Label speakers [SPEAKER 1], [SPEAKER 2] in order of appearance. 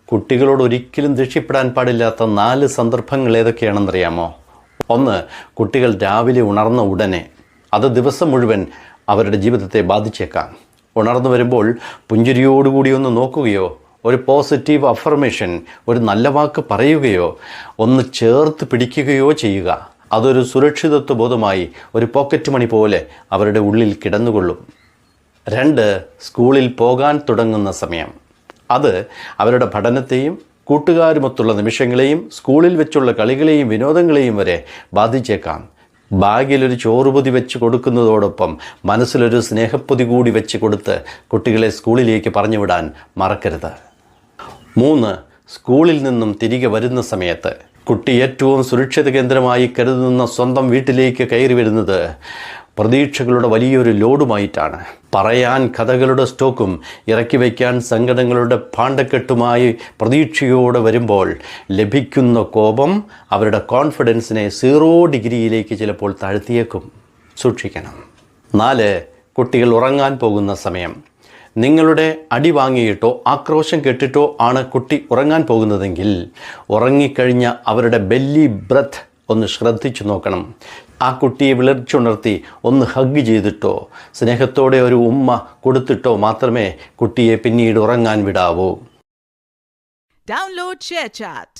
[SPEAKER 1] കുട്ടികളോട് ഒരിക്കലും ദേഷ്യപ്പെടാൻ പാടില്ലാത്ത 4 സന്ദർഭങ്ങൾ ഏതൊക്കെയാണെന്നറിയാമോ? 1. കുട്ടികൾ രാവിലെ ഉണർന്ന ഉടനെ, അത് ദിവസം മുഴുവൻ അവരുടെ ജീവിതത്തെ ബാധിച്ചേക്കാം. ഉണർന്നു വരുമ്പോൾ പുഞ്ചിരിയോടുകൂടി ഒന്ന് നോക്കുകയോ, ഒരു പോസിറ്റീവ് അഫർമേഷൻ, ഒരു നല്ല വാക്ക് പറയുകയോ, ഒന്ന് ചേർത്ത് പിടിക്കുകയോ ചെയ്യുക. അതൊരു സുരക്ഷിതത്വ ബോധമായി ഒരു പോക്കറ്റ് മണി പോലെ അവരുടെ ഉള്ളിൽ കിടന്നുകൊള്ളും. 2. സ്കൂളിൽ പോകാൻ തുടങ്ങുന്ന സമയം. അത് അവരുടെ പഠനത്തെയും കൂട്ടുകാരുമൊത്തുള്ള നിമിഷങ്ങളെയും സ്കൂളിൽ വെച്ചുള്ള കളികളെയും വിനോദങ്ങളെയും വരെ ബാധിച്ചേക്കാം. ബാഗിലൊരു ചോറുപൊതി വെച്ച് കൊടുക്കുന്നതോടൊപ്പം മനസ്സിലൊരു സ്നേഹപ്പൊതി കൂടി വെച്ച് കൊടുത്ത് കുട്ടികളെ സ്കൂളിലേക്ക് പറഞ്ഞു വിടാൻ മറക്കരുത്. 3. സ്കൂളിൽ നിന്നും തിരികെ വരുന്ന സമയത്ത്. കുട്ടി ഏറ്റവും സുരക്ഷിത കേന്ദ്രമായി കരുതുന്ന സ്വന്തം വീട്ടിലേക്ക് കയറി വരുന്നത് പ്രതീക്ഷകളുടെ വലിയൊരു ലോഡുമായിട്ടാണ്. പറയാൻ കഥകളുടെ സ്റ്റോക്കും ഇറക്കി വയ്ക്കാൻ സങ്കടങ്ങളുടെ പാണ്ടക്കെട്ടുമായി പ്രതീക്ഷയോടെ വരുമ്പോൾ ലഭിക്കുന്ന കോപം അവരുടെ കോൺഫിഡൻസിനെ 0 ഡിഗ്രിയിലേക്ക് ചിലപ്പോൾ താഴ്ത്തിയേക്കും. സൂക്ഷിക്കണം. 4. കുട്ടികൾ ഉറങ്ങാൻ പോകുന്ന സമയം. നിങ്ങളുടെ അടി വാങ്ങിയിട്ടോ ആക്രോശം കേട്ടിട്ടോ ആണ് കുട്ടി ഉറങ്ങാൻ പോകുന്നതെങ്കിൽ ഉറങ്ങിക്കഴിഞ്ഞ അവരുടെ ബെല്ലി ബ്രത്ത് ഒന്ന് ശ്രദ്ധിച്ചു നോക്കണം. ആ കുട്ടിയെ വിളിച്ചുണർത്തി ഒന്ന് ഹഗ് ചെയ്തിട്ടോ സ്നേഹത്തോടെ ഒരു ഉമ്മ കൊടുത്തിട്ടോ മാത്രമേ കുട്ടിയെ പിന്നീട് ഉറങ്ങാൻ വിടാവൂ.
[SPEAKER 2] Download ShareChat.